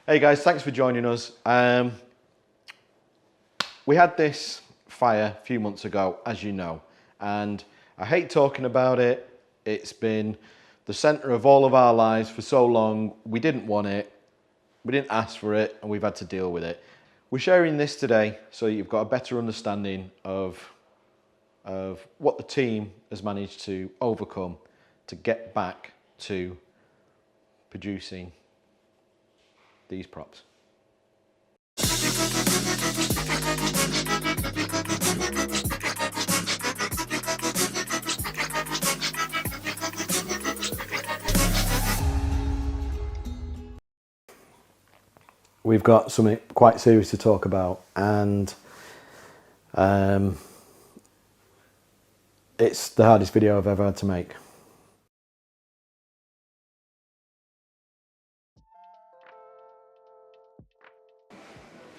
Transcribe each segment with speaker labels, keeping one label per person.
Speaker 1: Hey guys, thanks for joining us. We had this fire a few months ago, as you know, and I hate talking about it. It's been the centre of all of our lives for so long. We didn't want it, we didn't ask for it, and we've had to deal with it. We're sharing this today so you've got a better understanding of what the team has managed to overcome to get back to producing these props. We've got something quite serious to talk about, and it's the hardest video I've ever had to make.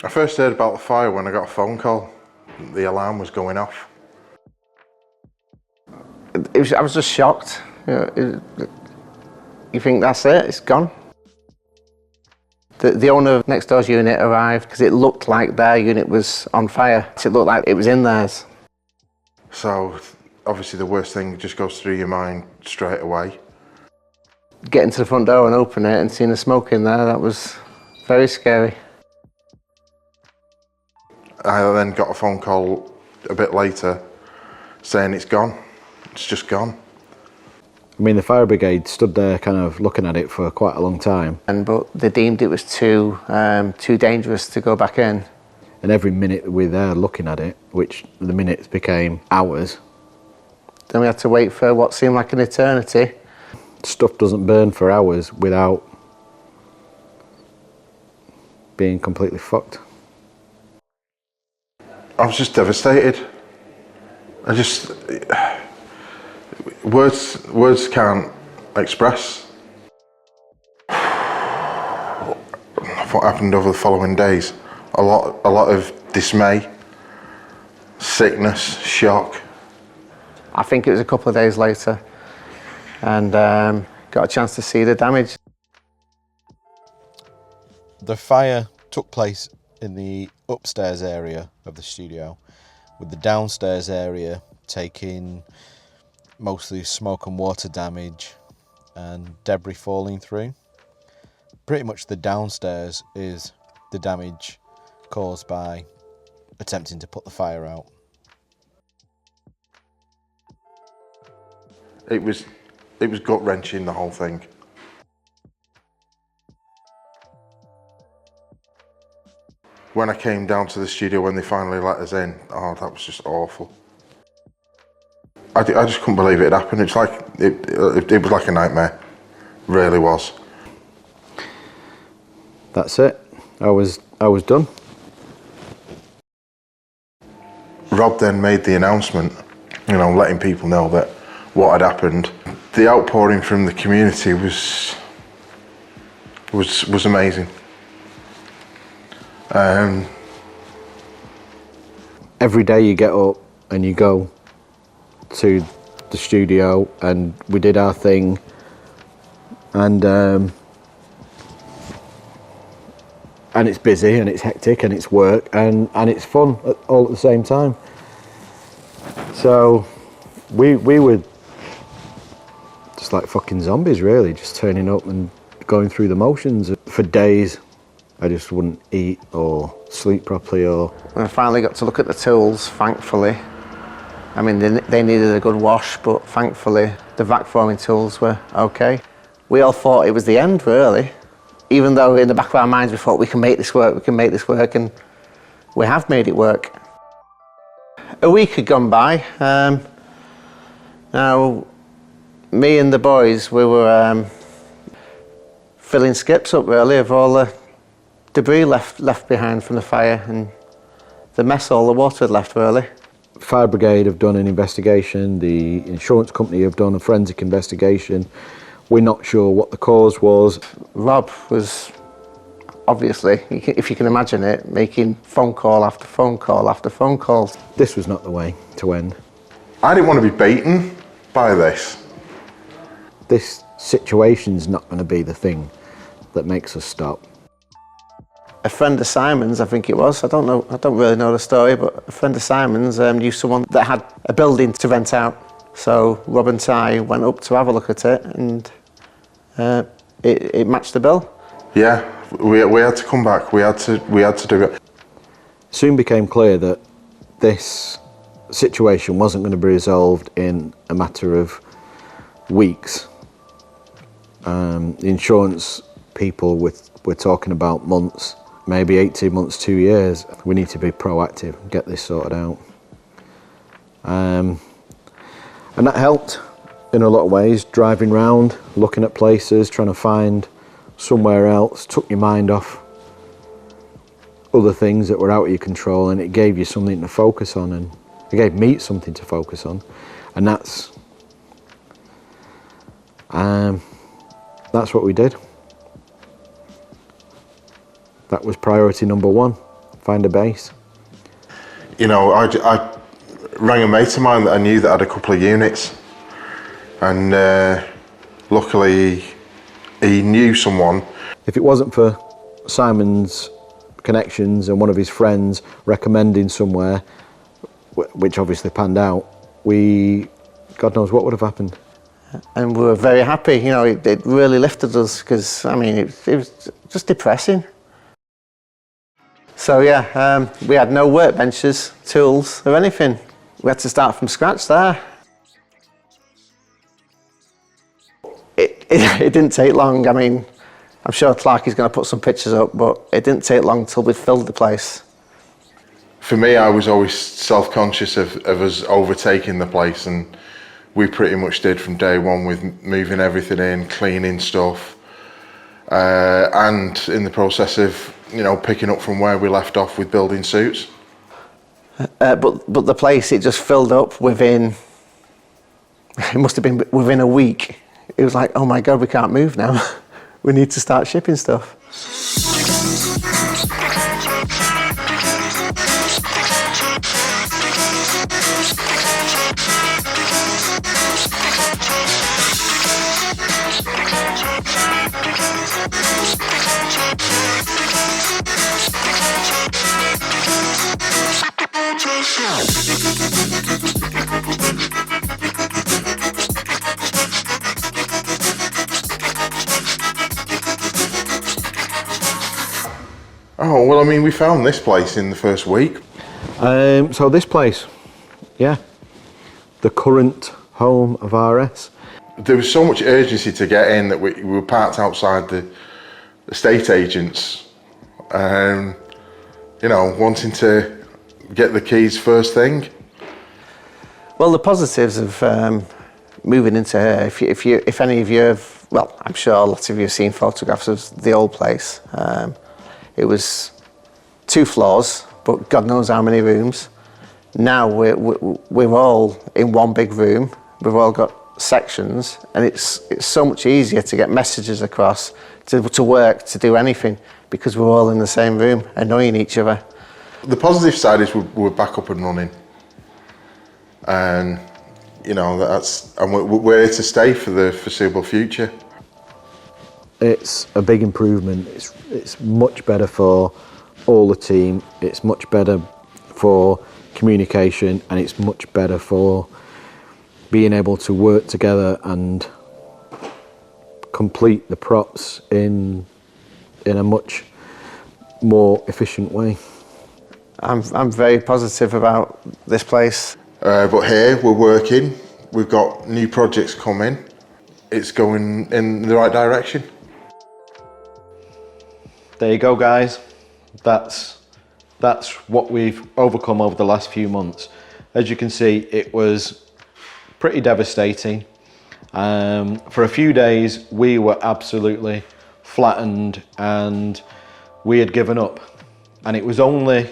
Speaker 2: I first heard about the fire when I got a phone call. The alarm was going off.
Speaker 3: I was just shocked. You think that's it, it's gone. The owner of next door's unit arrived because it looked like their unit was on fire. It looked like it was in theirs.
Speaker 2: So obviously the worst thing just goes through your mind straight away.
Speaker 3: Getting to the front door and opening it and seeing the smoke in there, that was very scary.
Speaker 2: I then got a phone call a bit later saying it's gone. It's just gone.
Speaker 1: I mean, the fire brigade stood there kind of looking at it for quite a long time.
Speaker 3: But they deemed it was too dangerous to go back in.
Speaker 1: And every minute we're there looking at it, which the minutes became hours.
Speaker 3: Then we had to wait for what seemed like an eternity.
Speaker 1: Stuff doesn't burn for hours without being completely fucked.
Speaker 2: I was just devastated. Words can't express what happened over the following days. A lot of dismay, sickness, shock.
Speaker 3: I think it was a couple of days later, and got a chance to see the damage.
Speaker 1: The fire took place in the upstairs area of the studio, with the downstairs area taking mostly smoke and water damage and debris falling through. Pretty much the downstairs is the damage caused by attempting to put the fire out.
Speaker 2: It was gut-wrenching, the whole thing. When I came down to the studio when they finally let us in, oh, that was just awful. I just couldn't believe it had happened. It's like it was like a nightmare. It really was.
Speaker 1: That's it. I was done.
Speaker 2: Rob then made the announcement, letting people know that what had happened. The outpouring from the community was amazing.
Speaker 1: Every day you get up and you go to the studio, and we did our thing, and it's busy and it's hectic and it's work and it's fun all at the same time. So we were just like fucking zombies, really, just turning up and going through the motions. For days I just wouldn't eat or sleep properly.
Speaker 3: When I finally got to look at the tools, thankfully, I mean, they needed a good wash, but thankfully the vac forming tools were okay. We all thought it was the end, really. Even though in the back of our minds we thought we can make this work, and we have made it work. A week had gone by. Now, me and the boys, we were filling skips up, really, of all the debris left behind from the fire and the mess all the water had left, really.
Speaker 1: Fire brigade have done an investigation, the insurance company have done a forensic investigation. We're not sure what the cause was.
Speaker 3: Rob was obviously, if you can imagine it, making phone call after phone call after phone call.
Speaker 1: This was not the way to end.
Speaker 2: I didn't want to be beaten by this.
Speaker 1: This situation's not going to be the thing that makes us stop.
Speaker 3: A friend of Simon's, I think it was, I don't really know the story, but a friend of Simon's knew someone that had a building to rent out. So Rob and Ty went up to have a look at it, and it matched the bill.
Speaker 2: Yeah, we had to come back. We had to do it.
Speaker 1: Soon became clear that this situation wasn't going to be resolved in a matter of weeks. The insurance people were talking about months, maybe 18 months, 2 years. We need to be proactive and get this sorted out. And that helped in a lot of ways, driving around, looking at places, trying to find somewhere else, took your mind off other things that were out of your control, and it gave you something to focus on, and it gave me something to focus on, and that's what we did. That was priority number one, find a base.
Speaker 2: You know, I rang a mate of mine that I knew that had a couple of units, and luckily he knew someone.
Speaker 1: If it wasn't for Simon's connections and one of his friends recommending somewhere, which obviously panned out, God knows what would have happened.
Speaker 3: And we were very happy, you know, it really lifted us, because, I mean, it was just depressing. So yeah, we had no workbenches, tools or anything. We had to start from scratch there. It didn't take long. I mean, I'm sure Clark is going to put some pictures up, but it didn't take long till we'd filled the place.
Speaker 2: For me, I was always self-conscious of us overtaking the place, and we pretty much did from day one, with moving everything in, cleaning stuff, and in the process of, you know, picking up from where we left off with building suits.
Speaker 3: But the place, it just filled up within, it must have been within a week. It was like, oh my God, we can't move now. We need to start shipping stuff.
Speaker 2: Oh, well, I mean, we found this place in the first week.
Speaker 1: So this place, yeah, the current home of RS.
Speaker 2: There was so much urgency to get in that we were parked outside the estate agents, you know, wanting to get the keys first thing.
Speaker 3: Well, the positives of moving into here, if any of you have, well, I'm sure lots of you have seen photographs of the old place. It was 2 floors, but God knows how many rooms. Now we're all in one big room. We've all got sections, and it's so much easier to get messages across, to work, to do anything, because we're all in the same room, annoying each other.
Speaker 2: The positive side is we're back up and running, and you know, and we're here to stay for the foreseeable future.
Speaker 1: It's a big improvement. It's much better for all the team. It's much better for communication, and it's much better for being able to work together and complete the props in a much more efficient way.
Speaker 3: I'm very positive about this place.
Speaker 2: But here we're working. We've got new projects coming. It's going in the right direction.
Speaker 1: There you go, guys. That's what we've overcome over the last few months. As you can see, it was pretty devastating. For a few days, we were absolutely flattened, and we had given up. And it was only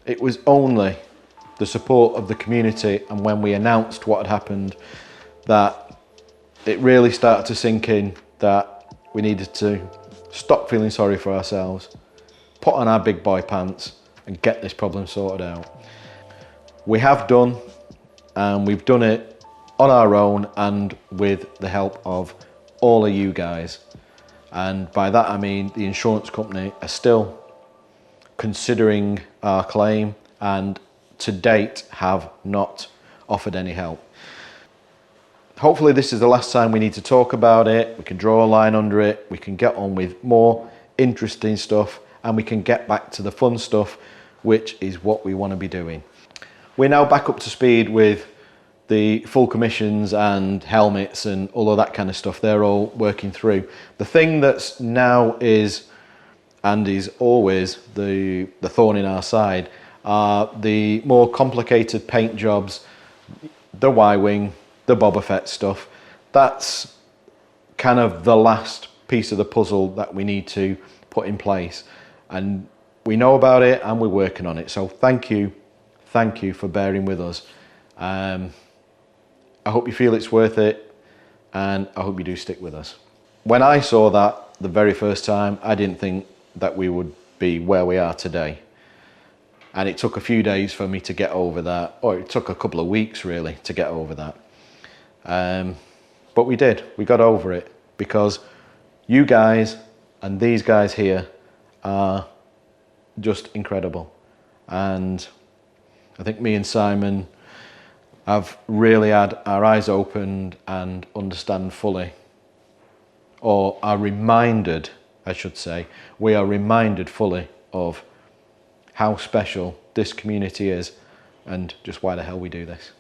Speaker 1: the support of the community, and when we announced what had happened, that it really started to sink in that we needed to stop feeling sorry for ourselves, put on our big boy pants and get this problem sorted out. We have done, and we've done it on our own and with the help of all of you guys. And by that I mean the insurance company are still considering our claim and to date have not offered any help. Hopefully this is the last time we need to talk about it. We can draw a line under it, we can get on with more interesting stuff, and we can get back to the fun stuff, which is what we want to be doing. We're now back up to speed with the full commissions and helmets and all of that kind of stuff. They're all working through. The thing that's now is, and is always, the thorn in our side are the more complicated paint jobs, the Y-wing, the Boba Fett stuff. That's kind of the last piece of the puzzle that we need to put in place. And we know about it and we're working on it. So thank you for bearing with us. I hope you feel it's worth it, and I hope you do stick with us. When I saw that the very first time, I didn't think that we would be where we are today. And it took a few days for me to get over that, or it took a couple of weeks really to get over that. But we did, we got over it, because you guys and these guys here are just incredible. And I think me and Simon have really had our eyes opened and understand fully, or are reminded, I should say, we are reminded fully of how special this community is and just why the hell we do this.